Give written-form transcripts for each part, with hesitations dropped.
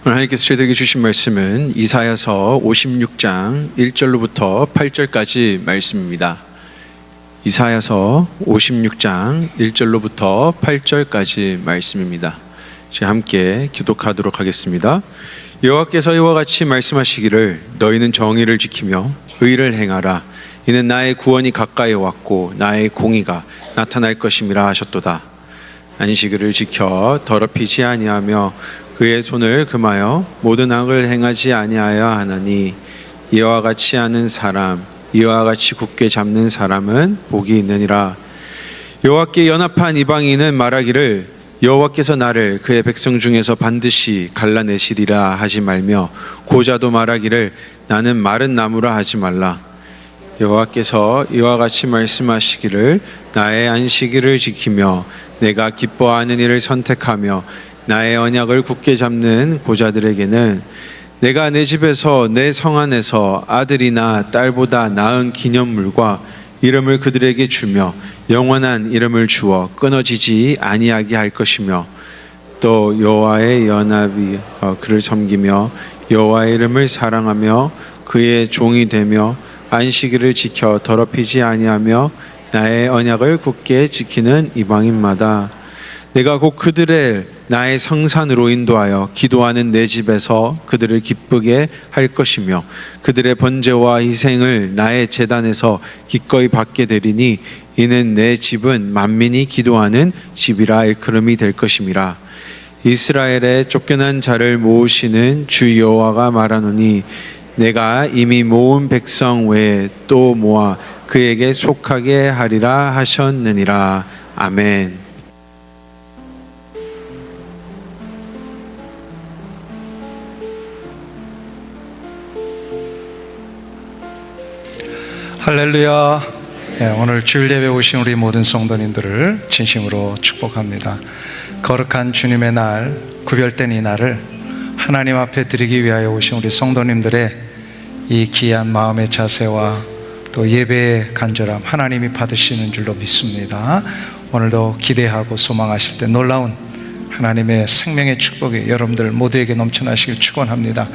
오늘 하나님께서 저희들에게 주신 말씀은 이사야서 56장 1절로부터 8절까지 말씀입니다. 이사야서 56장 1절로부터 8절까지 말씀입니다. 제가 함께 기독하도록 하겠습니다. 여호와께서 이와 같이 말씀하시기를 너희는 정의를 지키며 의를 행하라. 이는 나의 구원이 가까이 왔고 나의 공의가 나타날 것임이라 하셨도다. 안식일을 지켜 더럽히지 아니하며 그의 손을 금하여 모든 악을 행하지 아니하여 하나니 이와 같이 하는 사람, 이와 같이 굳게 잡는 사람은 복이 있느니라. 여호와께 연합한 이방인은 말하기를 여호와께서 나를 그의 백성 중에서 반드시 갈라내시리라 하지 말며 고자도 말하기를 나는 마른 나무라 하지 말라. 여호와께서 이와 같이 말씀하시기를 나의 안식일을 지키며 내가 기뻐하는 일을 선택하며 나의 언약을 굳게 잡는 고자들에게는 내가 내 집에서 내 성 안에서 아들이나 딸보다 나은 기념물과 이름을 그들에게 주며 영원한 이름을 주어 끊어지지 아니하게 할 것이며 또 여호와의 연합이 그를 섬기며 여호와의 이름을 사랑하며 그의 종이 되며 안식일을 지켜 더럽히지 아니하며 나의 언약을 굳게 지키는 이방인마다 내가 곧 그들을 나의 성산으로 인도하여 기도하는 내 집에서 그들을 기쁘게 할 것이며 그들의 번제와 희생을 나의 제단에서 기꺼이 받게 되리니 이는 내 집은 만민이 기도하는 집이라 일컬음이 될 것임이라. 이스라엘의 쫓겨난 자를 모으시는 주 여호와가 말하노니 내가 이미 모은 백성 외에 또 모아 그에게 속하게 하리라 하셨느니라. 아멘. 할렐루야. 오늘 주일 예배 오신 우리 모든 성도님들을 진심으로 축복합니다. 거룩한 주님의 날, 구별된 이 날을 하나님 앞에 드리기 위하여 오신 우리 성도님들의 이 귀한 마음의 자세와 또 예배의 간절함 하나님이 받으시는 줄로 믿습니다. 오늘도 기대하고 소망하실 때 놀라운 하나님의 생명의 축복이 여러분들 모두에게 넘쳐나시길 축원합니다.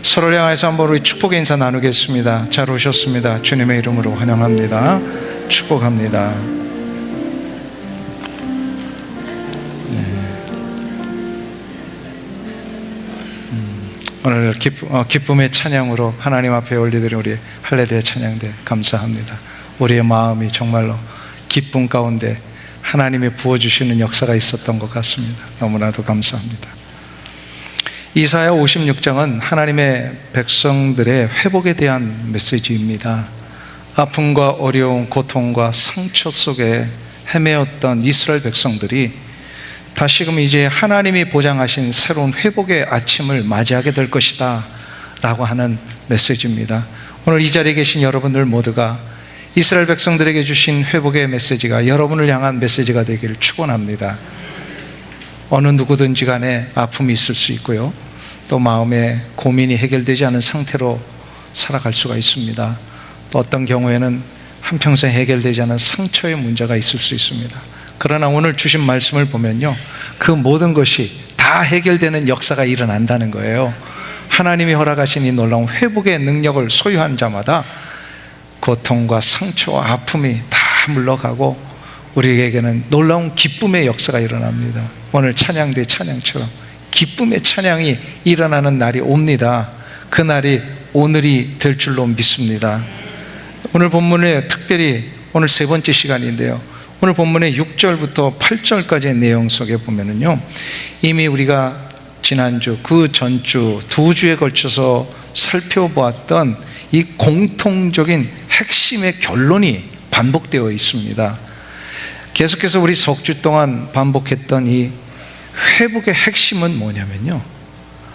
서로를 향해서 한번 우리 축복의 인사 나누겠습니다. 잘 오셨습니다. 주님의 이름으로 환영합니다. 축복합니다. 오늘 기쁨의 찬양으로 하나님 앞에 올려드린 우리 할렐루야 찬양대 감사합니다. 우리의 마음이 정말로 기쁨 가운데 하나님이 부어주시는 역사가 있었던 것 같습니다. 너무나도 감사합니다. 이사야 56장은 하나님의 백성들의 회복에 대한 메시지입니다. 아픔과 어려움, 고통과 상처 속에 헤매었던 이스라엘 백성들이 다시금 이제 하나님이 보장하신 새로운 회복의 아침을 맞이하게 될 것이다 라고 하는 메시지입니다. 오늘 이 자리에 계신 여러분들 모두가 이스라엘 백성들에게 주신 회복의 메시지가 여러분을 향한 메시지가 되기를 축원합니다. 어느 누구든지 간에 아픔이 있을 수 있고요, 또 마음에 고민이 해결되지 않은 상태로 살아갈 수가 있습니다. 또 어떤 경우에는 한평생 해결되지 않은 상처의 문제가 있을 수 있습니다. 그러나 오늘 주신 말씀을 보면요, 그 모든 것이 다 해결되는 역사가 일어난다는 거예요. 하나님이 허락하신 이 놀라운 회복의 능력을 소유한 자마다 고통과 상처와 아픔이 다 물러가고 우리에게는 놀라운 기쁨의 역사가 일어납니다. 오늘 찬양대 찬양처럼 기쁨의 찬양이 일어나는 날이 옵니다. 그 날이 오늘이 될 줄로 믿습니다. 오늘 본문에 특별히 오늘 세 번째 시간인데요, 오늘 본문의 6절부터 8절까지의 내용 속에 보면은요, 이미 우리가 지난주 그 전주 두 주에 걸쳐서 살펴보았던 이 공통적인 핵심의 결론이 반복되어 있습니다. 계속해서 우리 석 주 동안 반복했던 이 회복의 핵심은 뭐냐면요,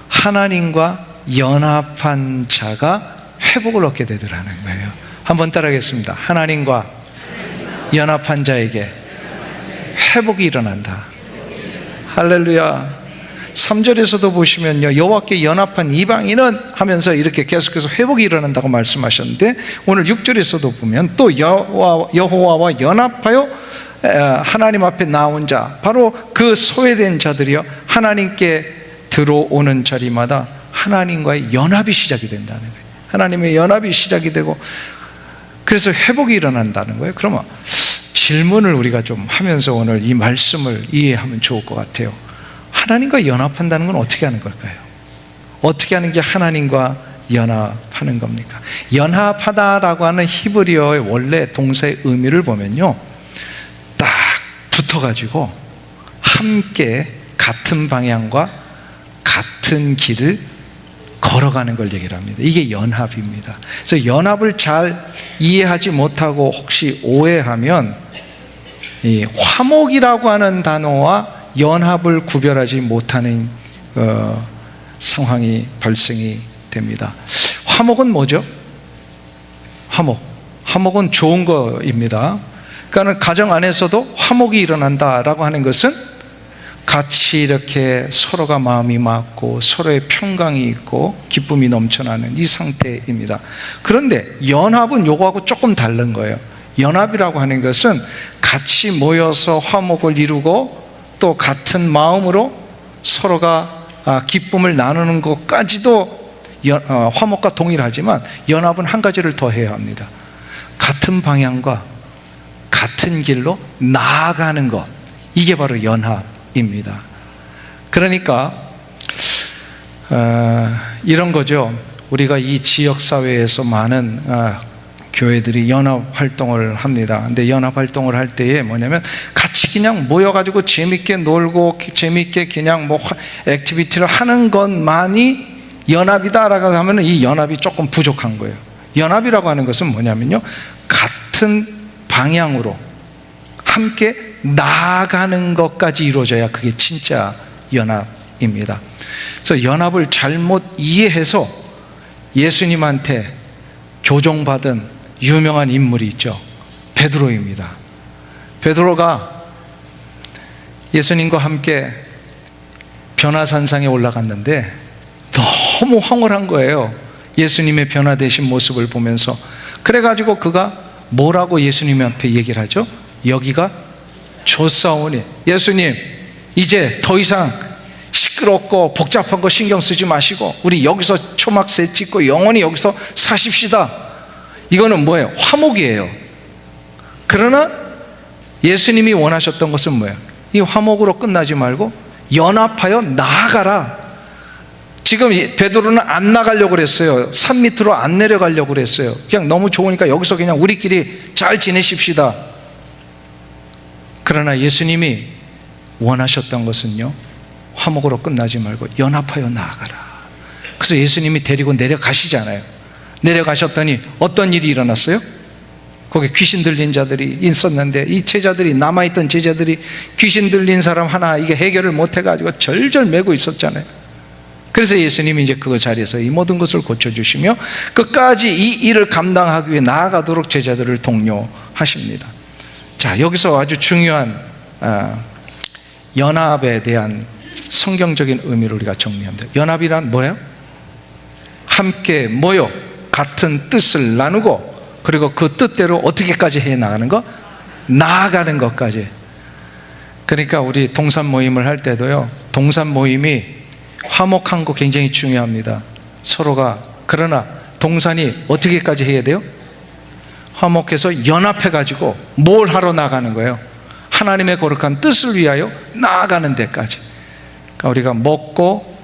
하나님과 연합한 자가 회복을 얻게 되더라는 거예요. 한번 따라하겠습니다. 하나님과 연합한 자에게 회복이 일어난다. 할렐루야. 3절에서도 보시면요, 여호와께 연합한 이방인은 하면서 이렇게 계속해서 회복이 일어난다고 말씀하셨는데, 오늘 6절에서도 보면 또 여호와와 연합하여 하나님 앞에 나온 자, 바로 그 소외된 자들이요 하나님께 들어오는 자리마다 하나님과의 연합이 시작이 된다는 거예요. 하나님의 연합이 시작이 되고, 그래서 회복이 일어난다는 거예요. 그러면 질문을 우리가 좀 하면서 오늘 이 말씀을 이해하면 좋을 것 같아요. 하나님과 연합한다는 건 어떻게 하는 걸까요? 어떻게 하는 게 하나님과 연합하는 겁니까? 연합하다라고 하는 히브리어의 원래 동사의 의미를 보면요, 딱 붙어가지고 함께 같은 방향과 같은 길을 걸어가는 걸 얘기를 합니다. 이게 연합입니다. 그래서 연합을 잘 이해하지 못하고 혹시 오해하면 이 화목이라고 하는 단어와 연합을 구별하지 못하는 상황이 발생이 됩니다. 화목은 뭐죠? 화목은 좋은 거입니다. 그러니까 가정 안에서도 화목이 일어난다라고 하는 것은 같이 이렇게 서로가 마음이 맞고 서로의 평강이 있고 기쁨이 넘쳐나는 이 상태입니다. 그런데 연합은 요거하고 조금 다른 거예요. 연합이라고 하는 것은 같이 모여서 화목을 이루고 또 같은 마음으로 서로가 기쁨을 나누는 것까지도 화목과 동일하지만, 연합은 한 가지를 더 해야 합니다. 같은 방향과 같은 길로 나아가는 것, 이게 바로 연합입니다. 그러니까 이런 거죠. 우리가 이 지역사회에서 많은 교회들이 연합활동을 합니다. 근데 연합활동을 할 때에 뭐냐면 같이 그냥 모여가지고 재밌게 놀고 재밌게 그냥 뭐 액티비티를 하는 것만이 연합이다라고 하면 이 연합이 조금 부족한 거예요. 연합이라고 하는 것은 뭐냐면요, 같은 방향으로 함께 나아가는 것까지 이루어져야 그게 진짜 연합입니다. 그래서 연합을 잘못 이해해서 예수님한테 교정받은 유명한 인물이 있죠. 베드로입니다. 베드로가 예수님과 함께 변화산상에 올라갔는데 너무 황홀한 거예요. 예수님의 변화되신 모습을 보면서. 그래가지고 그가 뭐라고 예수님 앞에 얘기를 하죠? 여기가 좋사오니, 예수님 이제 더 이상 시끄럽고 복잡한 거 신경 쓰지 마시고 우리 여기서 초막새 찍고 영원히 여기서 사십시다. 이거는 뭐예요? 화목이에요. 그러나 예수님이 원하셨던 것은 뭐예요? 이 화목으로 끝나지 말고 연합하여 나아가라. 지금 베드로는 안 나가려고 그랬어요. 산 밑으로 안 내려가려고 그랬어요. 그냥 너무 좋으니까 여기서 그냥 우리끼리 잘 지내십시다. 그러나 예수님이 원하셨던 것은요, 화목으로 끝나지 말고 연합하여 나아가라. 그래서 예수님이 데리고 내려가시잖아요. 내려가셨더니 어떤 일이 일어났어요? 거기 귀신 들린 자들이 있었는데 이 제자들이, 남아있던 제자들이 귀신 들린 사람 하나 이게 해결을 못해가지고 절절매고 있었잖아요. 그래서 예수님이 이제 그 자리에서 이 모든 것을 고쳐주시며 끝까지 이 일을 감당하기 위해 나아가도록 제자들을 독려하십니다. 자, 여기서 아주 중요한 연합에 대한 성경적인 의미를 우리가 정리합니다. 연합이란 뭐예요? 함께 모여 같은 뜻을 나누고 그리고 그 뜻대로 어떻게까지 해 나가는 것? 나아가는 것까지. 그러니까 우리 동산 모임을 할 때도요, 동산 모임이 화목한 거 굉장히 중요합니다. 서로가. 그러나 동산이 어떻게까지 해야 돼요? 화목해서 연합해가지고 뭘 하러 나가는 거예요? 하나님의 거룩한 뜻을 위하여 나아가는 데까지. 그러니까 우리가 먹고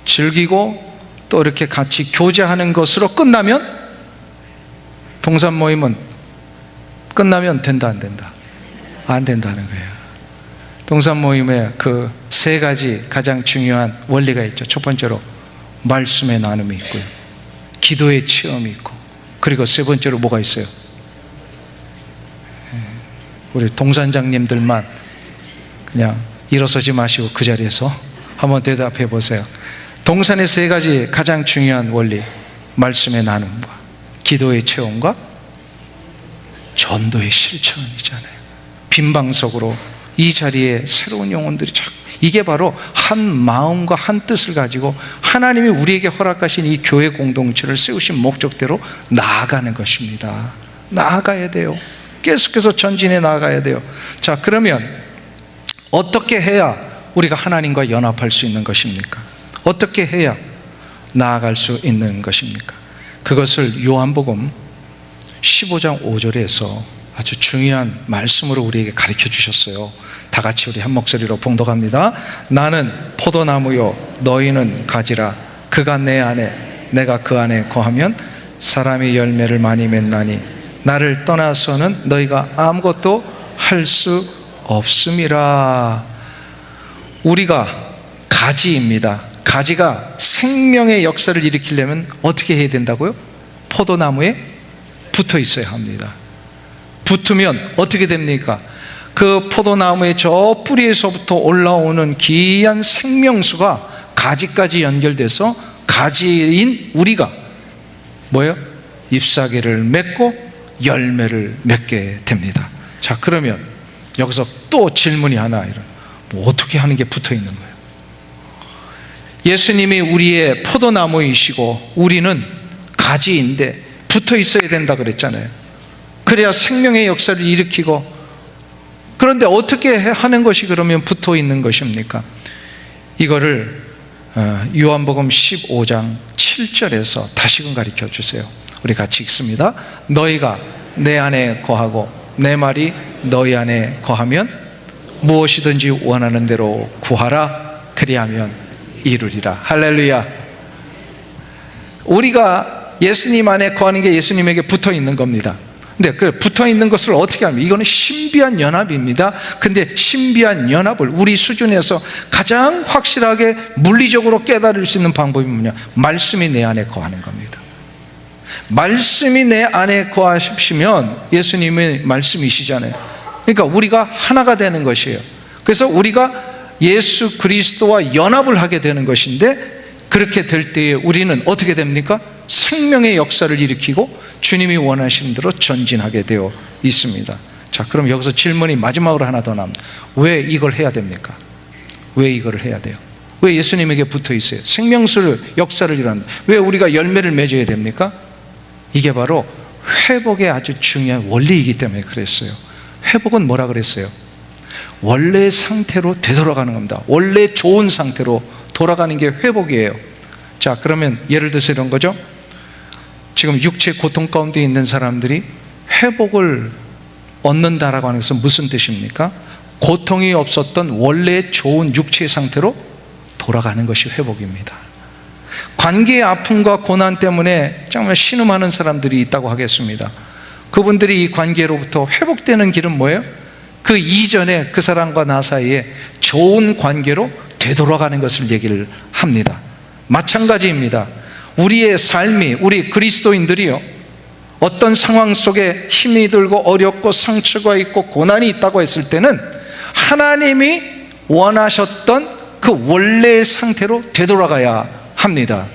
즐기고 또 이렇게 같이 교제하는 것으로 끝나면, 동산 모임은 끝나면 된다 안 된다? 안 된다는 거예요. 동산 모임에 그 세 가지 가장 중요한 원리가 있죠. 첫 번째로 말씀의 나눔이 있고요, 기도의 체험이 있고, 그리고 세 번째로 뭐가 있어요? 우리 동산장님들만 그냥 일어서지 마시고 그 자리에서 한번 대답해 보세요. 동산의 세 가지 가장 중요한 원리, 말씀의 나눔과 기도의 체험과 전도의 실천이잖아요. 빈방석으로 이 자리에 새로운 영혼들이 자꾸, 이게 바로 한 마음과 한 뜻을 가지고 하나님이 우리에게 허락하신 이 교회 공동체를 세우신 목적대로 나아가는 것입니다. 나아가야 돼요. 계속해서 전진해 나아가야 돼요. 자, 그러면 어떻게 해야 우리가 하나님과 연합할 수 있는 것입니까? 어떻게 해야 나아갈 수 있는 것입니까? 그것을 요한복음 15장 5절에서 아주 중요한 말씀으로 우리에게 가르쳐 주셨어요. 다 같이 우리 한 목소리로 봉독합니다. 나는 포도나무요 너희는 가지라. 그가 내 안에 내가 그 안에 거하면 사람이 열매를 많이 맺나니 나를 떠나서는 너희가 아무것도 할 수 없음이라. 우리가 가지입니다. 가지가 생명의 역사를 일으키려면 어떻게 해야 된다고요? 포도나무에 붙어 있어야 합니다. 붙으면 어떻게 됩니까? 그 포도나무의 저 뿌리에서부터 올라오는 귀한 생명수가 가지까지 연결돼서 가지인 우리가 뭐예요? 잎사귀를 맺고 열매를 맺게 됩니다. 자, 그러면 여기서 또 질문이 하나 뭐 어떻게 하는 게 붙어 있는 거예요? 예수님이 우리의 포도나무이시고 우리는 가지인데 붙어 있어야 된다 그랬잖아요. 그래야 생명의 역사를 일으키고. 그런데 어떻게 하는 것이 그러면 붙어 있는 것입니까? 이거를 요한복음 15장 7절에서 다시금 가르쳐 주세요. 우리 같이 읽습니다. 너희가 내 안에 거하고 내 말이 너희 안에 거하면 무엇이든지 원하는 대로 구하라. 그리하면 이루리라. 할렐루야. 우리가 예수님 안에 거하는 게 예수님에게 붙어 있는 겁니다. 근데 그 붙어 있는 것을 어떻게 하면, 이거는 신비한 연합입니다. 근데 신비한 연합을 우리 수준에서 가장 확실하게 물리적으로 깨달을 수 있는 방법이 뭐냐? 말씀이 내 안에 거하는 겁니다. 말씀이 내 안에 거하시면 예수님의 말씀이시잖아요. 그러니까 우리가 하나가 되는 것이에요. 그래서 우리가 예수 그리스도와 연합을 하게 되는 것인데, 그렇게 될 때에 우리는 어떻게 됩니까? 생명의 역사를 일으키고 주님이 원하시는 대로 전진하게 되어 있습니다. 자, 그럼 여기서 질문이 마지막으로 하나 더 남습니다. 왜 이걸 해야 됩니까? 왜 이걸 해야 돼요? 왜 예수님에게 붙어 있어요? 생명수를 역사를 일어난다. 왜 우리가 열매를 맺어야 됩니까? 이게 바로 회복의 아주 중요한 원리이기 때문에 그랬어요. 회복은 뭐라 그랬어요? 원래 상태로 되돌아가는 겁니다. 원래 좋은 상태로 돌아가는 게 회복이에요. 자, 그러면 예를 들어서 이런 거죠. 지금 육체 고통 가운데 있는 사람들이 회복을 얻는다라고 하는 것은 무슨 뜻입니까? 고통이 없었던 원래 좋은 육체 상태로 돌아가는 것이 회복입니다. 관계의 아픔과 고난 때문에 정말 신음하는 사람들이 있다고 하겠습니다. 그분들이 이 관계로부터 회복되는 길은 뭐예요? 그 이전에 그 사람과 나 사이에 좋은 관계로 되돌아가는 것을 얘기를 합니다. 마찬가지입니다. 우리의 삶이, 우리 그리스도인들이요, 어떤 상황 속에 힘이 들고 어렵고 상처가 있고 고난이 있다고 했을 때는 하나님이 원하셨던 그 원래의 상태로 되돌아가야 합니다.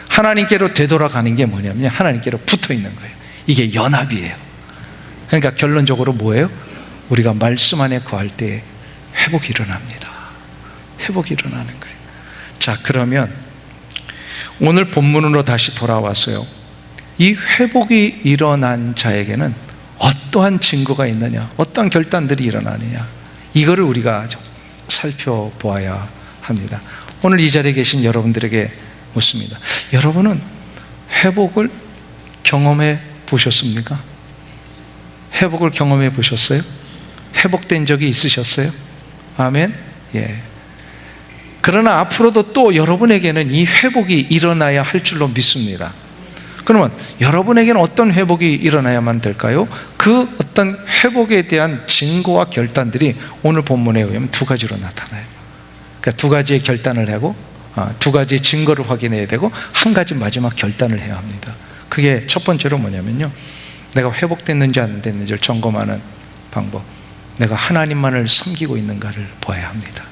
하나님께로 되돌아가는 게 뭐냐면 하나님께로 붙어 있는 거예요. 이게 연합이에요. 그러니까 결론적으로 뭐예요? 우리가 말씀 안에 거할 때 회복이 일어납니다. 회복이 일어나는 거예요. 자, 그러면 오늘 본문으로 다시 돌아왔어요. 이 회복이 일어난 자에게는 어떠한 증거가 있느냐, 어떤 결단들이 일어나느냐, 이거를 우리가 살펴보아야 합니다. 오늘 이 자리에 계신 여러분들에게 묻습니다. 여러분은 회복을 경험해 보셨습니까? 회복을 경험해 보셨어요? 회복된 적이 있으셨어요? 아멘? 예. 그러나 앞으로도 또 여러분에게는 이 회복이 일어나야 할 줄로 믿습니다. 그러면 여러분에게는 어떤 회복이 일어나야만 될까요? 그 어떤 회복에 대한 증거와 결단들이 오늘 본문에 의하면 두 가지로 나타나요. 그러니까 두 가지의 결단을 하고 두 가지의 증거를 확인해야 되고 한 가지 마지막 결단을 해야 합니다. 그게 첫 번째로 뭐냐면요, 내가 회복됐는지 안 됐는지를 점검하는 방법, 내가 하나님만을 섬기고 있는가를 보아야 합니다.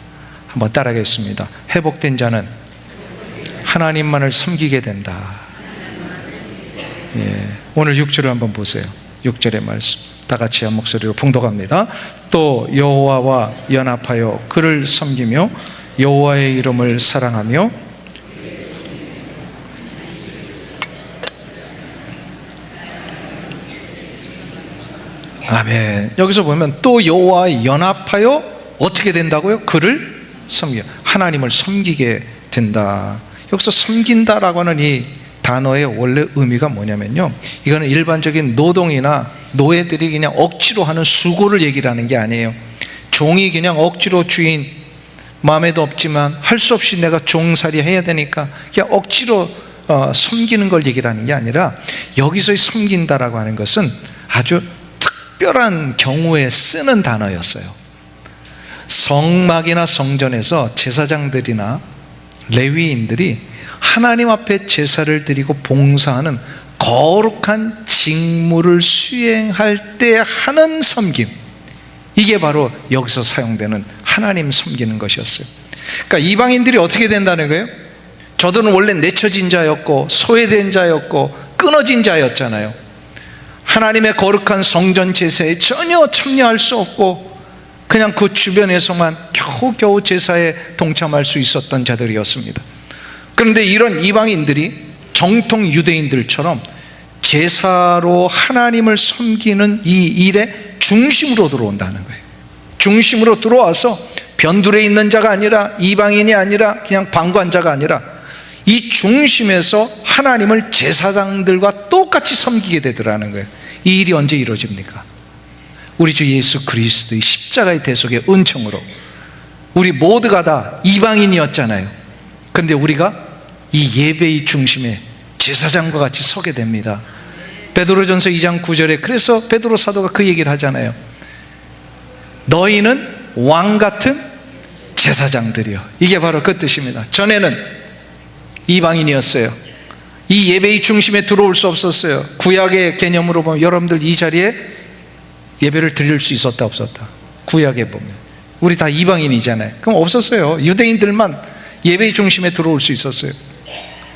한번 따라하겠습니다. 회복된 자는 하나님만을 섬기게 된다. 예. 오늘 6절을 한번 보세요. 6절의 말씀 다 같이 한 목소리로 봉독합니다. 또 여호와와 연합하여 그를 섬기며 여호와의 이름을 사랑하며 아멘. 여기서 보면 또 여호와와 연합하여 어떻게 된다고요? 그를 섬겨, 하나님을 섬기게 된다. 여기서 섬긴다라고 하는 이 단어의 원래 의미가 뭐냐면요, 이거는 일반적인 노동이나 노예들이 그냥 억지로 하는 수고를 얘기를 하는 게 아니에요. 종이 그냥 억지로 주인 마음에도 없지만 할 수 없이 내가 종살이 해야 되니까 그냥 억지로 섬기는 걸 얘기를 하는 게 아니라, 여기서의 섬긴다라고 하는 것은 아주 특별한 경우에 쓰는 단어였어요. 성막이나 성전에서 제사장들이나 레위인들이 하나님 앞에 제사를 드리고 봉사하는 거룩한 직무를 수행할 때 하는 섬김, 이게 바로 여기서 사용되는 하나님 섬기는 것이었어요. 그러니까 이방인들이 어떻게 된다는 거예요? 저들은 원래 내쳐진 자였고 소외된 자였고 끊어진 자였잖아요. 하나님의 거룩한 성전 제사에 전혀 참여할 수 없고 그냥 그 주변에서만 겨우겨우 제사에 동참할 수 있었던 자들이었습니다. 그런데 이런 이방인들이 정통 유대인들처럼 제사로 하나님을 섬기는 이 일의 중심으로 들어온다는 거예요. 중심으로 들어와서 변두리에 있는 자가 아니라, 이방인이 아니라, 그냥 방관자가 아니라 이 중심에서 하나님을 제사장들과 똑같이 섬기게 되더라는 거예요. 이 일이 언제 이루어집니까? 우리 주 예수 그리스도의 십자가의 대속의 은총으로. 우리 모두가 다 이방인이었잖아요. 그런데 우리가 이 예배의 중심에 제사장과 같이 서게 됩니다. 베드로전서 2장 9절에 그래서 베드로 사도가 그 얘기를 하잖아요. 너희는 왕 같은 제사장들이요. 이게 바로 그 뜻입니다. 전에는 이방인이었어요. 이 예배의 중심에 들어올 수 없었어요. 구약의 개념으로 보면 여러분들 이 자리에 예배를 드릴 수 있었다 없었다? 구약에 보면 우리 다 이방인이잖아요. 그럼 없었어요. 유대인들만 예배의 중심에 들어올 수 있었어요.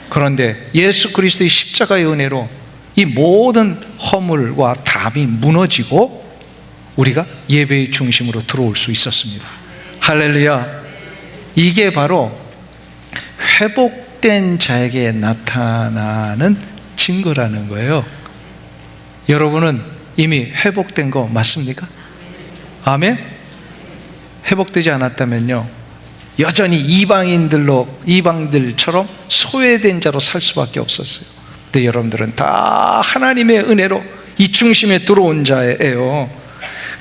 그런데 예수 그리스도의 십자가의 은혜로 이 모든 허물과 담이 무너지고 우리가 예배의 중심으로 들어올 수 있었습니다. 할렐루야. 이게 바로 회복된 자에게 나타나는 증거라는 거예요. 여러분은 이미 회복된 거 맞습니까? 아멘? 회복되지 않았다면요, 여전히 이방들처럼 소외된 자로 살 수밖에 없었어요. 근데 여러분들은 다 하나님의 은혜로 이 중심에 들어온 자예요.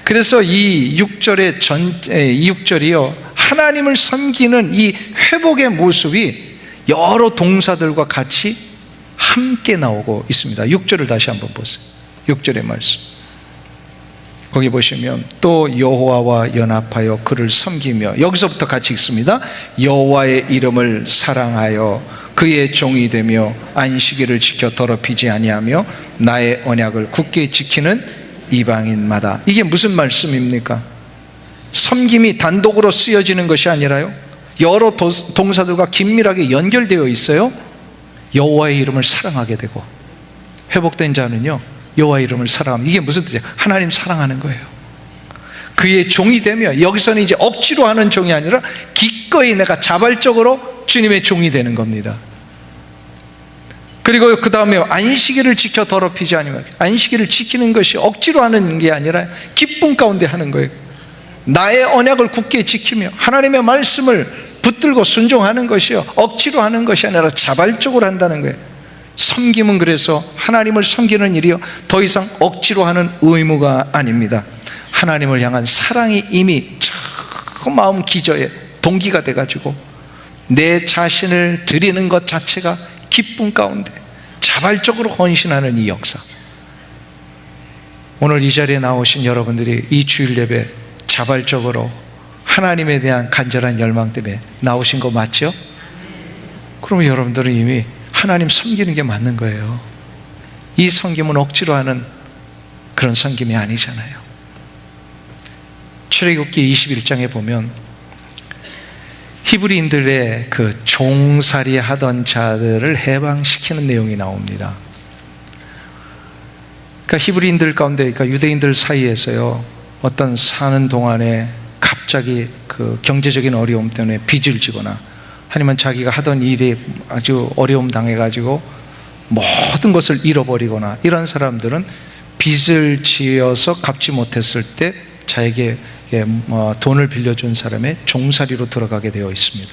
그래서 이 6절이요, 하나님을 섬기는 이 회복의 모습이 여러 동사들과 같이 함께 나오고 있습니다. 6절을 다시 한번 보세요. 6절의 말씀 거기 보시면, 또 여호와와 연합하여 그를 섬기며, 여기서부터 같이 읽습니다. 여호와의 이름을 사랑하여 그의 종이 되며 안식일을 지켜 더럽히지 아니하며 나의 언약을 굳게 지키는 이방인마다. 이게 무슨 말씀입니까? 섬김이 단독으로 쓰여지는 것이 아니라요, 여러 동사들과 긴밀하게 연결되어 있어요. 여호와의 이름을 사랑하게 되고, 회복된 자는요 여호와의 이름을 사랑합니다. 이게 무슨 뜻이에요? 하나님 사랑하는 거예요. 그의 종이 되며, 여기서는 이제 억지로 하는 종이 아니라 기꺼이 내가 자발적으로 주님의 종이 되는 겁니다. 그리고 그 다음에 안식일을 지켜 더럽히지 아니하며, 안식일을 지키는 것이 억지로 하는 게 아니라 기쁨 가운데 하는 거예요. 나의 언약을 굳게 지키며 하나님의 말씀을 붙들고 순종하는 것이요, 억지로 하는 것이 아니라 자발적으로 한다는 거예요. 섬김은 그래서 하나님을 섬기는 일이요, 더 이상 억지로 하는 의무가 아닙니다. 하나님을 향한 사랑이 이미 저 마음 기저에 동기가 돼가지고 내 자신을 드리는 것 자체가 기쁨 가운데 자발적으로 헌신하는 이 역사. 오늘 이 자리에 나오신 여러분들이 이 주일 예배 자발적으로 하나님에 대한 간절한 열망 때문에 나오신 거 맞죠? 그러면 여러분들은 이미 하나님 섬기는 게 맞는 거예요. 이 섬김은 억지로 하는 그런 섬김이 아니잖아요. 출애굽기 21장에 보면 히브리인들의 그 종살이 하던 자들을 해방시키는 내용이 나옵니다. 그러니까 히브리인들 가운데, 그러니까 유대인들 사이에서요, 어떤 사는 동안에 갑자기 그 경제적인 어려움 때문에 빚을 지거나 아니면 자기가 하던 일이 아주 어려움 당해가지고 모든 것을 잃어버리거나, 이런 사람들은 빚을 지어서 갚지 못했을 때 자에게 돈을 빌려준 사람의 종살이로 들어가게 되어 있습니다.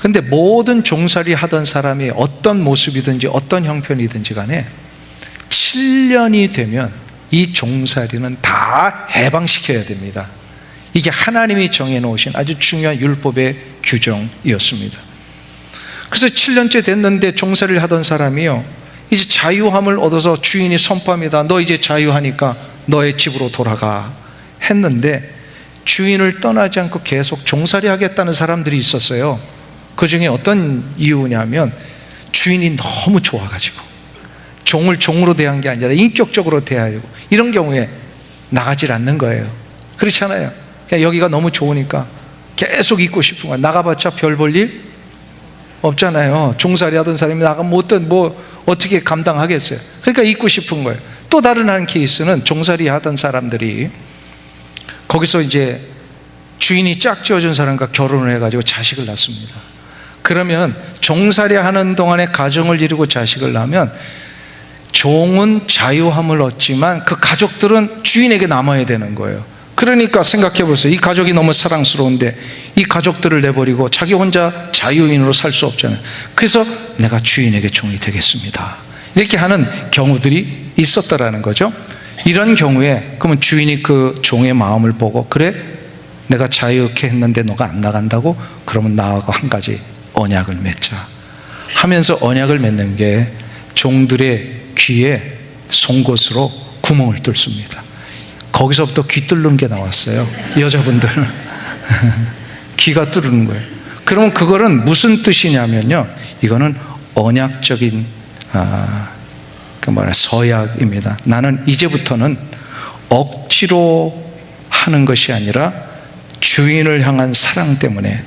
근데 모든 종살이 하던 사람이 어떤 모습이든지 어떤 형편이든지 간에 7년이 되면 이 종살이는 다 해방시켜야 됩니다. 이게 하나님이 정해놓으신 아주 중요한 율법의 규정이었습니다. 그래서 7년째 됐는데 종살이를 하던 사람이요, 이제 자유함을 얻어서 주인이 선포합니다. 너 이제 자유하니까 너의 집으로 돌아가 했는데, 주인을 떠나지 않고 계속 종살이 하겠다는 사람들이 있었어요. 그 중에 어떤 이유냐면 주인이 너무 좋아가지고 종을 종으로 대한 게 아니라 인격적으로 대하고, 이런 경우에 나가질 않는 거예요. 그렇잖아요. 그냥 여기가 너무 좋으니까 계속 있고 싶은 거야. 나가봤자 별 볼 일 없잖아요. 종살이 하던 사람이 나가면 어떻게 감당하겠어요. 그러니까 있고 싶은 거예요. 또 다른 한 케이스는 종살이 하던 사람들이 거기서 이제 주인이 짝지어준 사람과 결혼을 해가지고 자식을 낳습니다. 그러면 종살이 하는 동안에 가정을 이루고 자식을 낳으면 종은 자유함을 얻지만 그 가족들은 주인에게 남아야 되는 거예요. 그러니까 생각해 보세요. 이 가족이 너무 사랑스러운데 이 가족들을 내버리고 자기 혼자 자유인으로 살 수 없잖아요. 그래서 내가 주인에게 종이 되겠습니다, 이렇게 하는 경우들이 있었더라는 거죠. 이런 경우에 그러면 주인이 그 종의 마음을 보고, 그래 내가 자유케 했는데 너가 안 나간다고? 그러면 나하고 한 가지 언약을 맺자 하면서 언약을 맺는 게 종들의 귀에 송곳으로 구멍을 뚫습니다. 거기서부터 귀 뚫는 게 나왔어요. 여자분들 귀가 뚫는 거예요. 그러면 그거는 무슨 뜻이냐면요, 이거는 언약적인 서약입니다. 나는 이제부터는 억지로 하는 것이 아니라 주인을 향한 사랑 때문에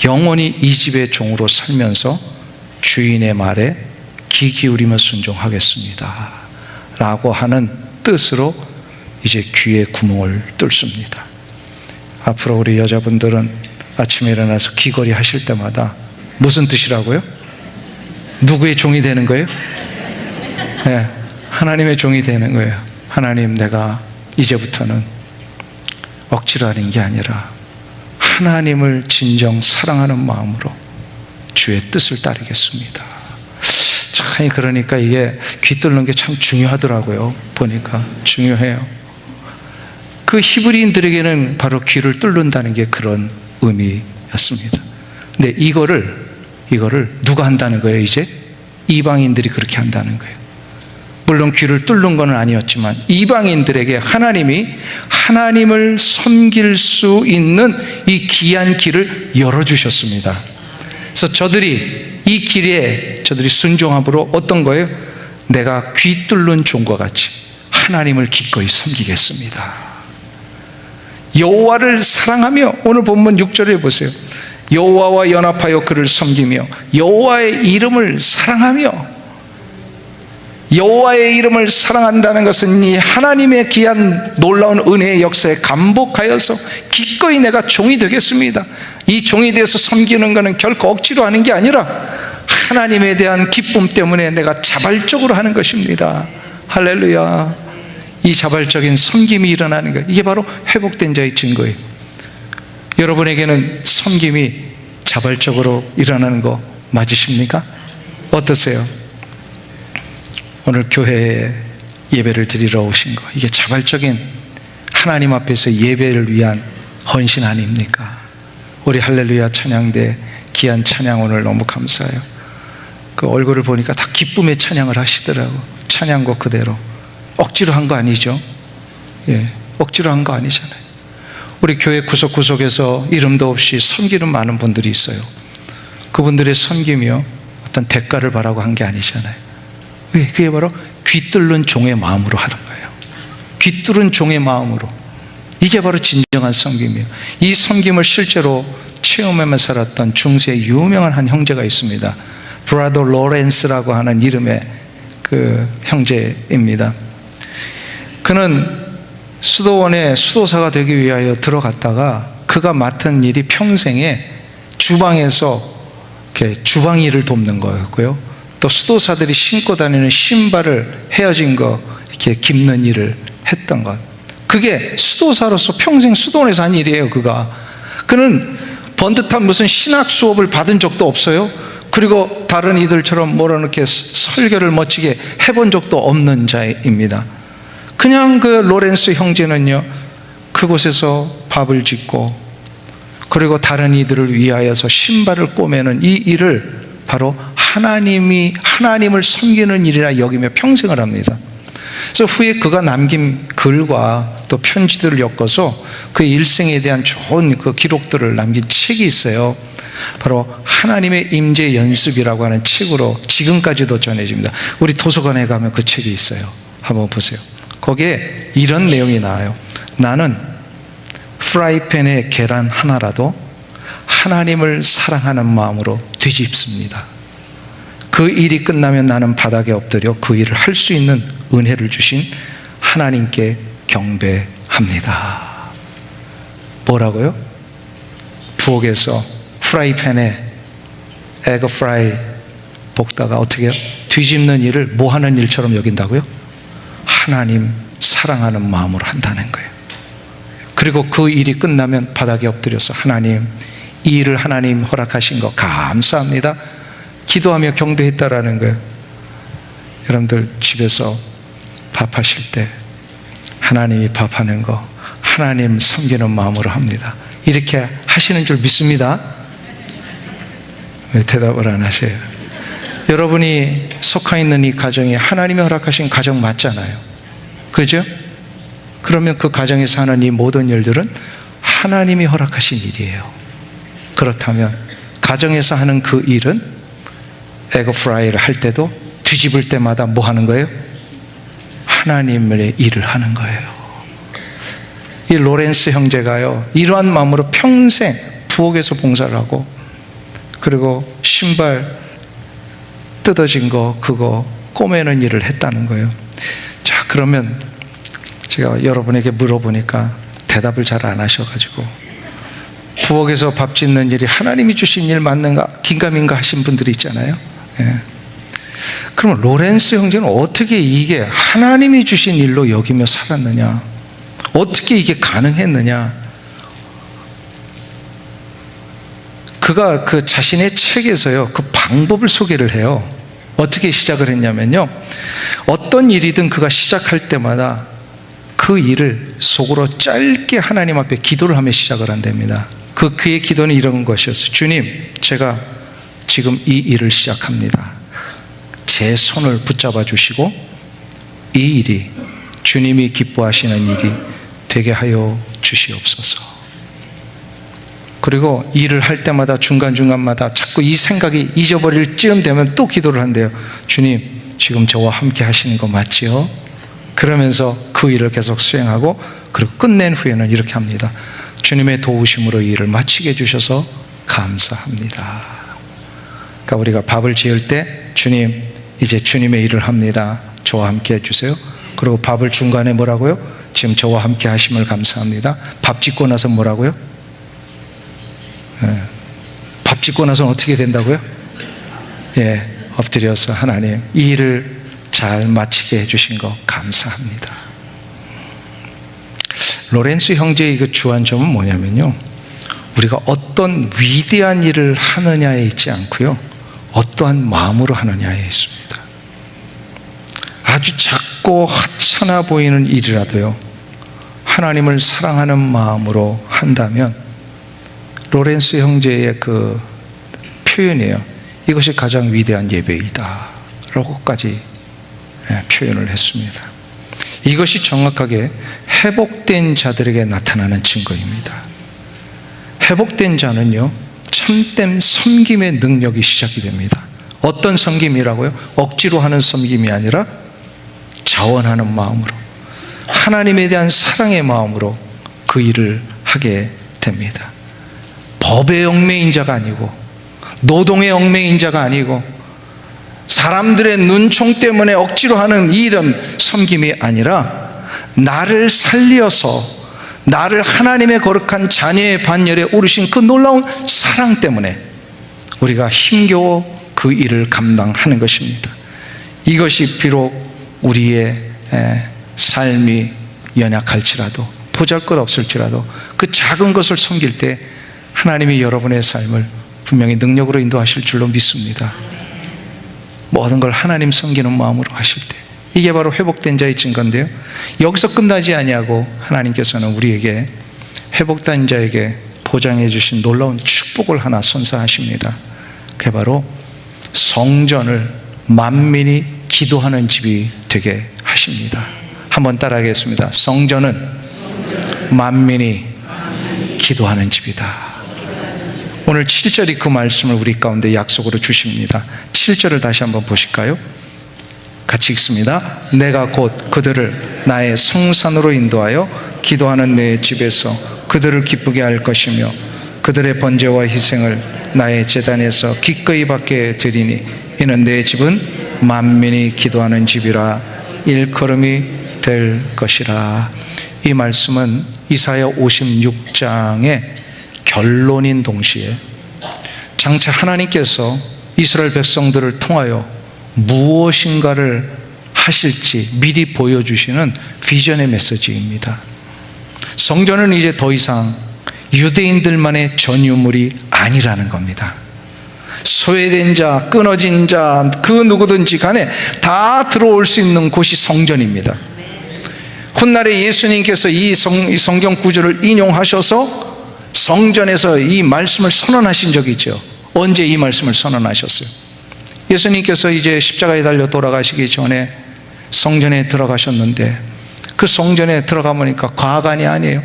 영원히 이 집의 종으로 살면서 주인의 말에 귀 기울이며 순종하겠습니다 라고 하는 뜻으로 이제 귀에 구멍을 뚫습니다. 앞으로 우리 여자분들은 아침에 일어나서 귀걸이 하실 때마다 무슨 뜻이라고요? 누구의 종이 되는 거예요? 네, 하나님의 종이 되는 거예요. 하나님, 내가 이제부터는 억지로 하는 게 아니라 하나님을 진정 사랑하는 마음으로 주의 뜻을 따르겠습니다. 참, 그러니까 이게 귀 뚫는 게 참 중요하더라고요. 보니까 중요해요. 그 히브리인들에게는 바로 귀를 뚫는다는 게 그런 의미였습니다. 근데 이거를 누가 한다는 거예요? 이제 이방인들이 그렇게 한다는 거예요. 물론 귀를 뚫는 건 아니었지만 이방인들에게 하나님이 하나님을 섬길 수 있는 이 귀한 길을 열어주셨습니다. 그래서 저들이 이 길에 순종함으로 어떤 거예요? 내가 귀 뚫는 종과 같이 하나님을 기꺼이 섬기겠습니다. 여호와를 사랑하며, 오늘 본문 6절에 보세요. 여호와와 연합하여 그를 섬기며 여호와의 이름을 사랑하며, 여호와의 이름을 사랑한다는 것은 이 하나님의 귀한 놀라운 은혜의 역사에 감복하여서 기꺼이 내가 종이 되겠습니다. 이 종이 되어서 섬기는 것은 결코 억지로 하는 게 아니라 하나님에 대한 기쁨 때문에 내가 자발적으로 하는 것입니다. 할렐루야. 이 자발적인 섬김이 일어나는 거예요. 이게 바로 회복된 자의 증거예요. 여러분에게는 섬김이 자발적으로 일어나는 거 맞으십니까? 어떠세요? 오늘 교회에 예배를 드리러 오신 거, 이게 자발적인 하나님 앞에서 예배를 위한 헌신 아닙니까? 우리 할렐루야 찬양대 귀한 찬양 오늘 너무 감사해요. 그 얼굴을 보니까 다 기쁨의 찬양을 하시더라고. 찬양곡 그대로. 억지로 한 거 아니죠? 예, 억지로 한 거 아니잖아요. 우리 교회 구석구석에서 이름도 없이 섬기는 많은 분들이 있어요. 그분들의 섬김이요, 어떤 대가를 바라고 한 게 아니잖아요. 그게 바로 귀 뚫는 종의 마음으로 하는 거예요. 귀 뚫은 종의 마음으로. 이게 바로 진정한 섬김이에요. 이 섬김을 실제로 체험하며 살았던 중세의 유명한 한 형제가 있습니다. 브라더 로렌스라고 하는 이름의 그 형제입니다. 그는 수도원에 수도사가 되기 위하여 들어갔다가 그가 맡은 일이 평생에 주방에서 이렇게 주방 일을 돕는 거였고요. 또 수도사들이 신고 다니는 신발을 헤어진 거 이렇게 깁는 일을 했던 것. 그게 수도사로서 평생 수도원에서 한 일이에요. 그는 번듯한 무슨 신학 수업을 받은 적도 없어요. 그리고 다른 이들처럼 이렇게 설교를 멋지게 해본 적도 없는 자입니다. 그냥 그 로렌스 형제는요, 그곳에서 밥을 짓고 그리고 다른 이들을 위하여서 신발을 꼬매는 이 일을 바로 하나님을 섬기는 일이라 여기며 평생을 합니다. 그래서 후에 그가 남긴 글과 또 편지들을 엮어서 그 일생에 대한 좋은 그 기록들을 남긴 책이 있어요. 바로 하나님의 임재 연습이라고 하는 책으로 지금까지도 전해집니다. 우리 도서관에 가면 그 책이 있어요. 한번 보세요. 거기에 이런 내용이 나와요. 나는 프라이팬에 계란 하나라도 하나님을 사랑하는 마음으로 뒤집습니다. 그 일이 끝나면 나는 바닥에 엎드려 그 일을 할 수 있는 은혜를 주신 하나님께 경배합니다. 뭐라고요? 부엌에서 프라이팬에 에그 프라이 볶다가 어떻게 해요? 뒤집는 일을 뭐 하는 일처럼 여긴다고요? 하나님 사랑하는 마음으로 한다는 거예요. 그리고 그 일이 끝나면 바닥에 엎드려서 하나님, 이 일을 하나님 허락하신 거 감사합니다, 기도하며 경배했다라는 거예요. 여러분들 집에서 밥하실 때 하나님이 밥하는 거 하나님 섬기는 마음으로 합니다. 이렇게 하시는 줄 믿습니다. 왜 대답을 안 하세요? 여러분이 속해 있는 이 가정이 하나님이 허락하신 가정 맞잖아요. 그죠? 그러면 그 가정에서 하는 이 모든 일들은 하나님이 허락하신 일이에요. 그렇다면 가정에서 하는 그 일은 에그 프라이를 할 때도 뒤집을 때마다 뭐 하는 거예요? 하나님의 일을 하는 거예요. 이 로렌스 형제가요, 이러한 마음으로 평생 부엌에서 봉사를 하고 그리고 신발 뜯어진 거 그거 꼬매는 일을 했다는 거예요. 자, 그러면 제가 여러분에게 물어보니까 대답을 잘 안 하셔가지고 부엌에서 밥 짓는 일이 하나님이 주신 일 맞는가 긴가민가 하신 분들이 있잖아요. 예. 그러면 로렌스 형제는 어떻게 이게 하나님이 주신 일로 여기며 살았느냐, 어떻게 이게 가능했느냐? 그가 그 자신의 책에서요, 그 방법을 소개를 해요. 어떻게 시작을 했냐면요, 어떤 일이든 그가 시작할 때마다 그 일을 속으로 짧게 하나님 앞에 기도를 하며 시작을 한답니다. 그의 기도는 이런 것이었어요. 주님, 제가 지금 이 일을 시작합니다. 제 손을 붙잡아 주시고 이 일이 주님이 기뻐하시는 일이 되게 하여 주시옵소서. 그리고 일을 할 때마다 중간중간마다 자꾸 이 생각이 잊어버릴 쯤 되면 또 기도를 한대요. 주님, 지금 저와 함께 하시는 거 맞지요? 그러면서 그 일을 계속 수행하고 그리고 끝낸 후에는 이렇게 합니다. 주님의 도우심으로 이 일을 마치게 해주셔서 감사합니다. 그러니까 우리가 밥을 지을 때 주님, 이제 주님의 일을 합니다. 저와 함께 해주세요. 그리고 밥을 중간에 뭐라고요? 지금 저와 함께 하심을 감사합니다. 밥 짓고 나서 뭐라고요? 밥 짓고 나서는 어떻게 된다고요? 예, 엎드려서 하나님, 이 일을 잘 마치게 해주신 거 감사합니다. 로렌스 형제의 그 주안점은 뭐냐면요, 우리가 어떤 위대한 일을 하느냐에 있지 않고요, 어떠한 마음으로 하느냐에 있습니다. 아주 작고 하찮아 보이는 일이라도요, 하나님을 사랑하는 마음으로 한다면 로렌스 형제의 그 표현이에요. 이것이 가장 위대한 예배이다 라고까지 표현을 했습니다. 이것이 정확하게 회복된 자들에게 나타나는 증거입니다. 회복된 자는요, 참된 섬김의 능력이 시작이 됩니다. 어떤 섬김이라고요? 억지로 하는 섬김이 아니라 자원하는 마음으로, 하나님에 대한 사랑의 마음으로 그 일을 하게 됩니다. 법의 얽매인 자가 아니고, 노동의 얽매인 자가 아니고, 사람들의 눈총 때문에 억지로 하는 이런 섬김이 아니라 나를 살려서 나를 하나님의 거룩한 자녀의 반열에 오르신 그 놀라운 사랑 때문에 우리가 힘겨워 그 일을 감당하는 것입니다. 이것이 비록 우리의 삶이 연약할지라도, 보잘것없을지라도 그 작은 것을 섬길 때 하나님이 여러분의 삶을 분명히 능력으로 인도하실 줄로 믿습니다. 모든 걸 하나님 섬기는 마음으로 하실 때 이게 바로 회복된 자의 증거인데요, 여기서 끝나지 아니하고 하나님께서는 우리에게 회복된 자에게 보장해 주신 놀라운 축복을 하나 선사하십니다. 그게 바로 성전을 만민이 기도하는 집이 되게 하십니다. 한번 따라하겠습니다. 성전은 만민이 기도하는 집이다. 오늘 7절이 그 말씀을 우리 가운데 약속으로 주십니다. 7절을 다시 한번 보실까요? 같이 읽습니다. 내가 곧 그들을 나의 성산으로 인도하여 기도하는 내 집에서 그들을 기쁘게 할 것이며 그들의 번제와 희생을 나의 제단에서 기꺼이 받게 되리니 이는 내 집은 만민이 기도하는 집이라 일컬음이 될 것이라. 이 말씀은 이사야 56장의 결론인 동시에 장차 하나님께서 이스라엘 백성들을 통하여 무엇인가를 하실지 미리 보여주시는 비전의 메시지입니다. 성전은 이제 더 이상 유대인들만의 전유물이 아니라는 겁니다. 소외된 자, 끊어진 자, 그 누구든지 간에 다 들어올 수 있는 곳이 성전입니다. 훗날에 예수님께서 이 성경 구절을 인용하셔서 성전에서 이 말씀을 선언하신 적이 있죠. 언제 이 말씀을 선언하셨어요? 예수님께서 이제 십자가에 달려 돌아가시기 전에 성전에 들어가셨는데 그 성전에 들어가 보니까 과관이 아니에요.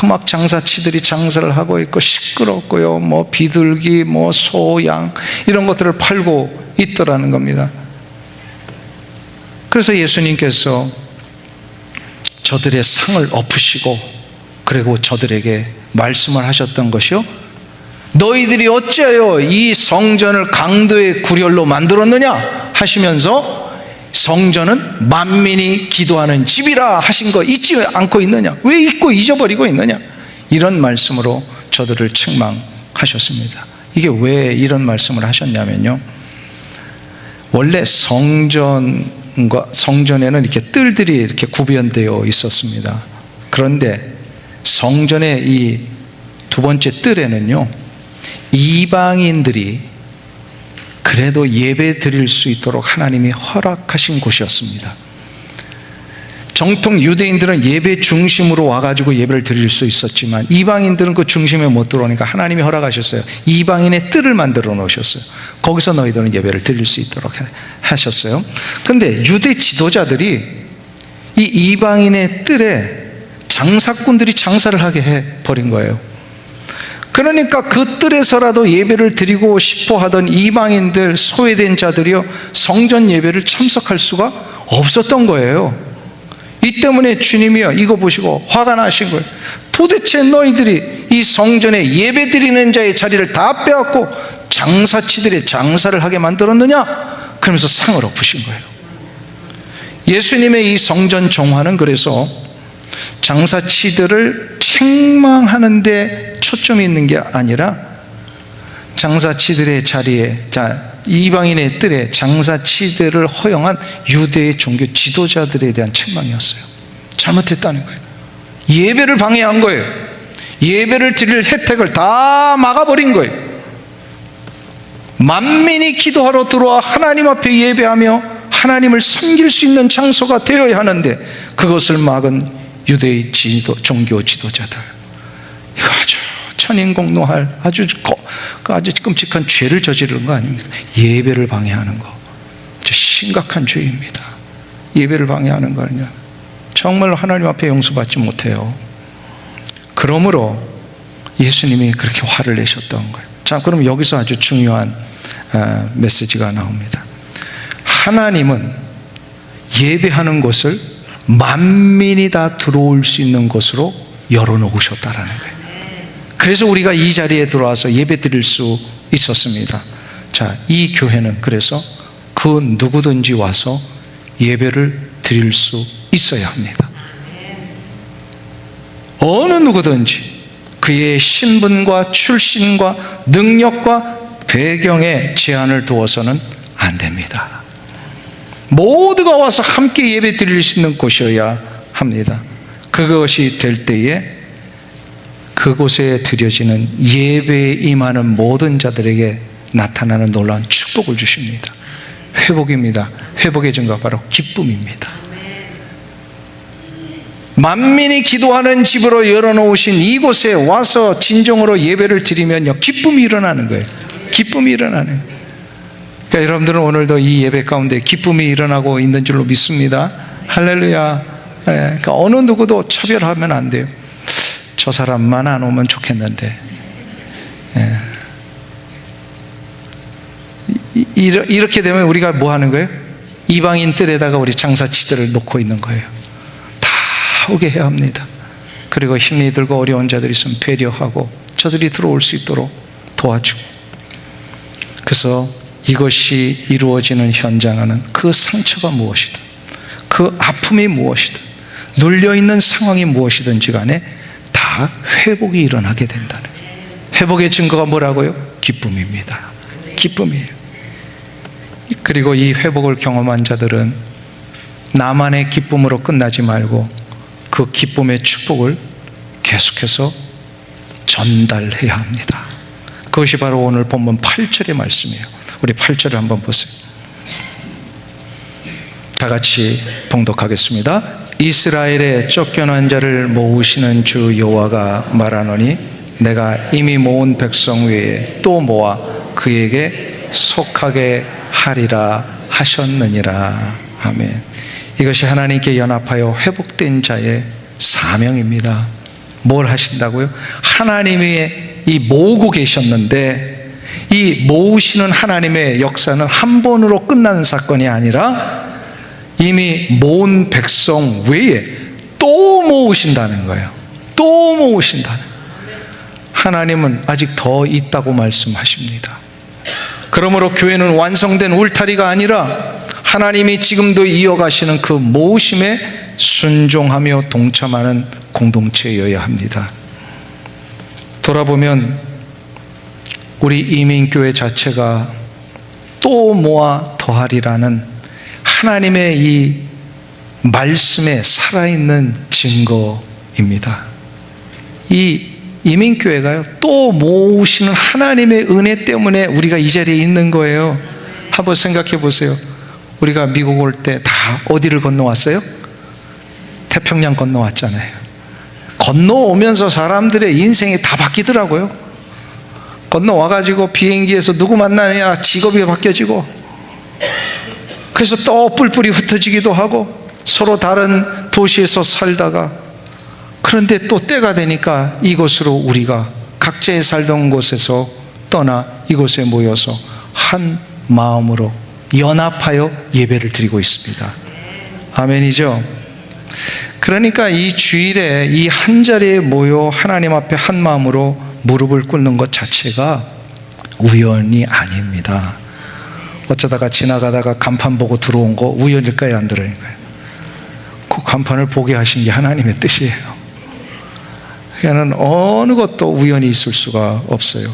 막 장사치들이 장사를 하고 있고 시끄럽고요, 뭐 비둘기, 뭐 소, 양 이런 것들을 팔고 있더라는 겁니다. 그래서 예수님께서 저들의 상을 엎으시고 그리고 저들에게 말씀을 하셨던 것이요, 너희들이 어찌하여 이 성전을 강도의 구렬로 만들었느냐 하시면서 성전은 만민이 기도하는 집이라 하신 거 잊지 않고 있느냐, 왜 잊고 잊어버리고 있느냐, 이런 말씀으로 저들을 책망하셨습니다. 이게 왜 이런 말씀을 하셨냐면요, 원래 성전에는 이렇게 뜰들이 이렇게 구변되어 있었습니다. 그런데 성전의 이 두 번째 뜰에는요, 이방인들이 그래도 예배 드릴 수 있도록 하나님이 허락하신 곳이었습니다. 정통 유대인들은 예배 중심으로 와가지고 예배를 드릴 수 있었지만 이방인들은 그 중심에 못 들어오니까 하나님이 허락하셨어요. 이방인의 뜰을 만들어 놓으셨어요. 거기서 너희들은 예배를 드릴 수 있도록 하셨어요. 그런데 유대 지도자들이 이 이방인의 뜰에 장사꾼들이 장사를 하게 해버린 거예요. 그러니까 그 뜰에서라도 예배를 드리고 싶어 하던 이방인들, 소외된 자들이요, 성전 예배를 참석할 수가 없었던 거예요. 이 때문에 주님이요, 이거 보시고 화가 나신 거예요. 도대체 너희들이 이 성전에 예배 드리는 자의 자리를 다 빼앗고 장사치들의 장사를 하게 만들었느냐? 그러면서 상을 엎으신 거예요. 예수님의 이 성전 정화는 그래서 장사치들을 책망하는 데 초점이 있는 게 아니라 장사치들의 자리에, 이방인의 뜰에 장사치들을 허용한 유대의 종교 지도자들에 대한 책망이었어요. 잘못했다는 거예요. 예배를 방해한 거예요. 예배를 드릴 혜택을 다 막아버린 거예요. 만민이 기도하러 들어와 하나님 앞에 예배하며 하나님을 섬길 수 있는 장소가 되어야 하는데 그것을 막은 유대의 종교 지도자들, 이거 아주 천인공노할 아주 끔찍한 죄를 저지르는 거 아닙니까? 예배를 방해하는 거, 아주 심각한 죄입니다. 예배를 방해하는 거는요, 정말로 하나님 앞에 용서받지 못해요. 그러므로 예수님이 그렇게 화를 내셨던 거예요. 자, 그럼 여기서 아주 중요한 메시지가 나옵니다. 하나님은 예배하는 곳을 만민이 다 들어올 수 있는 곳으로 열어놓으셨다라는 거예요. 그래서 우리가 이 자리에 들어와서 예배 드릴 수 있었습니다. 자, 이 교회는 그래서 그 누구든지 와서 예배를 드릴 수 있어야 합니다. 어느 누구든지 그의 신분과 출신과 능력과 배경에 제한을 두어서는 안 됩니다. 모두가 와서 함께 예배 드릴 수 있는 곳이어야 합니다. 그것이 될 때에 그곳에 드려지는 예배에 임하는 모든 자들에게 나타나는 놀라운 축복을 주십니다. 회복입니다. 회복의 증거 바로 기쁨입니다. 만민이 기도하는 집으로 열어놓으신 이곳에 와서 진정으로 예배를 드리면요, 기쁨이 일어나는 거예요. 기쁨이 일어나는 거예요. 그러니까 여러분들은 오늘도 이 예배 가운데 기쁨이 일어나고 있는 줄로 믿습니다. 할렐루야. 그러니까 어느 누구도 차별하면 안 돼요. 저 사람만 안 오면 좋겠는데. 이렇게 되면 우리가 뭐 하는 거예요? 이방인 뜰에다가 우리 장사치들을 놓고 있는 거예요. 다 오게 해야 합니다. 그리고 힘이 들고 어려운 자들이 있으면 배려하고 저들이 들어올 수 있도록 도와주고. 그래서 이것이 이루어지는 현장에는 그 상처가 무엇이든, 그 아픔이 무엇이든, 눌려있는 상황이 무엇이든지 간에 다 회복이 일어나게 된다는, 회복의 증거가 뭐라고요? 기쁨입니다. 기쁨이에요. 그리고 이 회복을 경험한 자들은 나만의 기쁨으로 끝나지 말고 그 기쁨의 축복을 계속해서 전달해야 합니다. 그것이 바로 오늘 본문 8절의 말씀이에요. 우리 8절을 한번 보세요. 다 같이 봉독하겠습니다. 이스라엘의 쫓겨난 자를 모으시는 주 여호와가 말하노니 내가 이미 모은 백성 외에 또 모아 그에게 속하게 하리라 하셨느니라. 아멘. 이것이 하나님께 연합하여 회복된 자의 사명입니다. 뭘 하신다고요? 하나님이 이 모으고 계셨는데 이 모으시는 하나님의 역사는 한 번으로 끝나는 사건이 아니라 이미 모은 백성 외에 또 모으신다는 거예요. 또 모으신다는 거예요. 하나님은 아직 더 있다고 말씀하십니다. 그러므로 교회는 완성된 울타리가 아니라 하나님이 지금도 이어가시는 그 모으심에 순종하며 동참하는 공동체여야 합니다. 돌아보면 우리 이민교회 자체가 또 모아 더하리라는 하나님의 이 말씀에 살아있는 증거입니다. 이 이민교회가요, 또 모으시는 하나님의 은혜 때문에 우리가 이 자리에 있는 거예요. 한번 생각해 보세요. 우리가 미국 올 때 다 어디를 건너왔어요? 태평양 건너왔잖아요. 건너오면서 사람들의 인생이 다 바뀌더라고요. 건너와가지고 비행기에서 누구 만나느냐 직업이 바뀌어지고, 그래서 또 뿔뿔이 흩어지기도 하고 서로 다른 도시에서 살다가, 그런데 또 때가 되니까 이곳으로 우리가 각자의 살던 곳에서 떠나 이곳에 모여서 한 마음으로 연합하여 예배를 드리고 있습니다. 아멘이죠? 그러니까 이 주일에 이 한 자리에 모여 하나님 앞에 한 마음으로 무릎을 꿇는 것 자체가 우연이 아닙니다. 어쩌다가 지나가다가 간판 보고 들어온 거 우연일까요? 안 들어일까요? 그 간판을 보게 하신 게 하나님의 뜻이에요. 그러니까 어느 것도 우연히 있을 수가 없어요.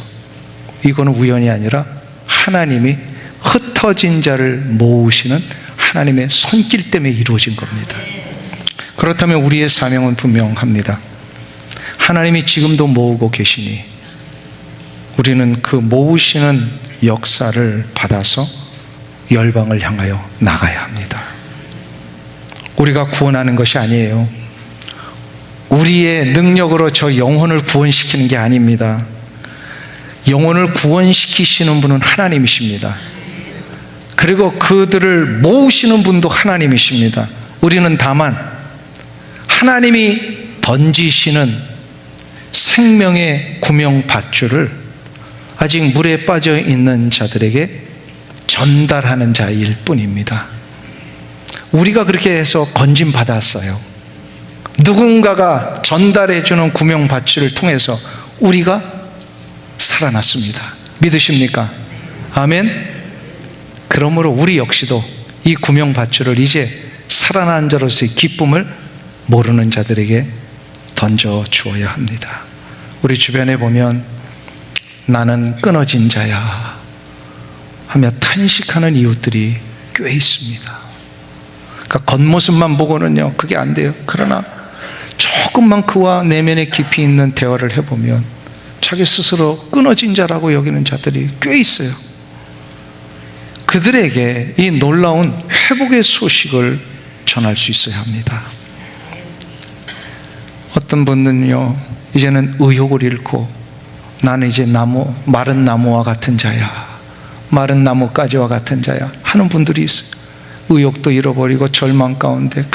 이거는 우연이 아니라 하나님이 흩어진 자를 모으시는 하나님의 손길 때문에 이루어진 겁니다. 그렇다면 우리의 사명은 분명합니다. 하나님이 지금도 모으고 계시니 우리는 그 모으시는 역사를 받아서 열방을 향하여 나가야 합니다. 우리가 구원하는 것이 아니에요. 우리의 능력으로 저 영혼을 구원시키는 게 아닙니다. 영혼을 구원시키시는 분은 하나님이십니다. 그리고 그들을 모으시는 분도 하나님이십니다. 우리는 다만 하나님이 던지시는 생명의 구명밧줄을 아직 물에 빠져 있는 자들에게 전달하는 자일 뿐입니다. 우리가 그렇게 해서 건진 받았어요. 누군가가 전달해주는 구명밧줄을 통해서 우리가 살아났습니다. 믿으십니까? 아멘. 그러므로 우리 역시도 이 구명밧줄을 이제 살아난 자로서의 기쁨을 모르는 자들에게 던져 주어야 합니다. 우리 주변에 보면 나는 끊어진 자야 하며 탄식하는 이웃들이 꽤 있습니다. 그러니까 겉모습만 보고는요, 그게 안 돼요. 그러나 조금만 그와 내면에 깊이 있는 대화를 해보면 자기 스스로 끊어진 자라고 여기는 자들이 꽤 있어요. 그들에게 이 놀라운 회복의 소식을 전할 수 있어야 합니다. 어떤 분은요, 이제는 의욕을 잃고 나는 이제 마른 나무와 같은 자야, 마른 나무가지와 같은 자야 하는 분들이 있어요. 의욕도 잃어버리고 절망 가운데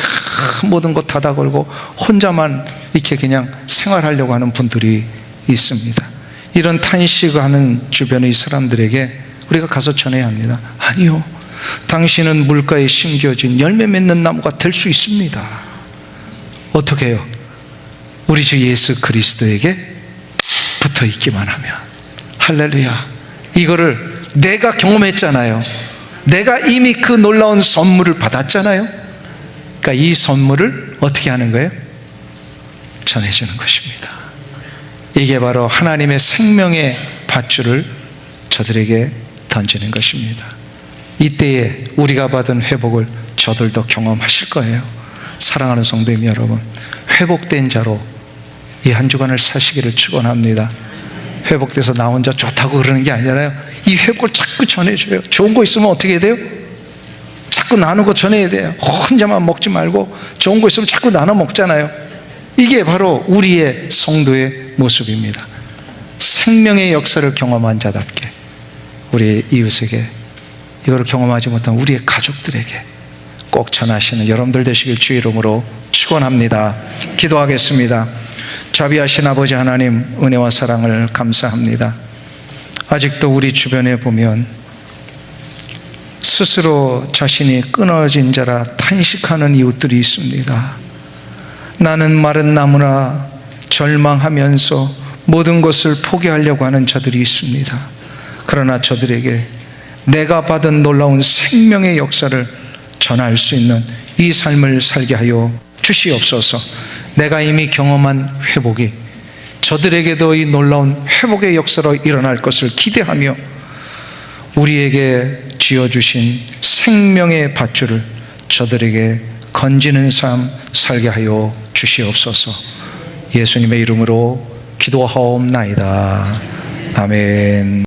모든 것 닫아 걸고 혼자만 이렇게 그냥 생활하려고 하는 분들이 있습니다. 이런 탄식하는 주변의 사람들에게 우리가 가서 전해야 합니다. 아니요, 당신은 물가에 심겨진 열매 맺는 나무가 될 수 있습니다. 어떻게 해요? 우리 주 예수 그리스도에게 붙어 있기만 하면. 할렐루야. 이거를 내가 경험했잖아요. 내가 이미 그 놀라운 선물을 받았잖아요. 그러니까 이 선물을 어떻게 하는 거예요? 전해주는 것입니다. 이게 바로 하나님의 생명의 밧줄을 저들에게 던지는 것입니다. 이때에 우리가 받은 회복을 저들도 경험하실 거예요. 사랑하는 성도님 여러분, 회복된 자로 이 한 주간을 사시기를 축원합니다. 회복돼서 나 혼자 좋다고 그러는 게 아니라요, 이 회복을 자꾸 전해줘요. 좋은 거 있으면 어떻게 해야 돼요? 자꾸 나누고 전해야 돼요. 혼자만 먹지 말고 좋은 거 있으면 자꾸 나눠 먹잖아요. 이게 바로 우리의 성도의 모습입니다. 생명의 역사를 경험한 자답게 우리 이웃에게, 이걸 경험하지 못한 우리의 가족들에게 꼭 전하시는 여러분들 되시길 주의 이름으로 축원합니다. 기도하겠습니다. 자비하신 아버지 하나님, 은혜와 사랑을 감사합니다. 아직도 우리 주변에 보면 스스로 자신이 끊어진 자라 탄식하는 이웃들이 있습니다. 나는 마른 나무나 절망하면서 모든 것을 포기하려고 하는 자들이 있습니다. 그러나 저들에게 내가 받은 놀라운 생명의 역사를 전할 수 있는 이 삶을 살게 하여 주시옵소서. 내가 이미 경험한 회복이 저들에게도 이 놀라운 회복의 역사로 일어날 것을 기대하며 우리에게 쥐어주신 생명의 밧줄을 저들에게 건지는 삶 살게 하여 주시옵소서. 예수님의 이름으로 기도하옵나이다. 아멘.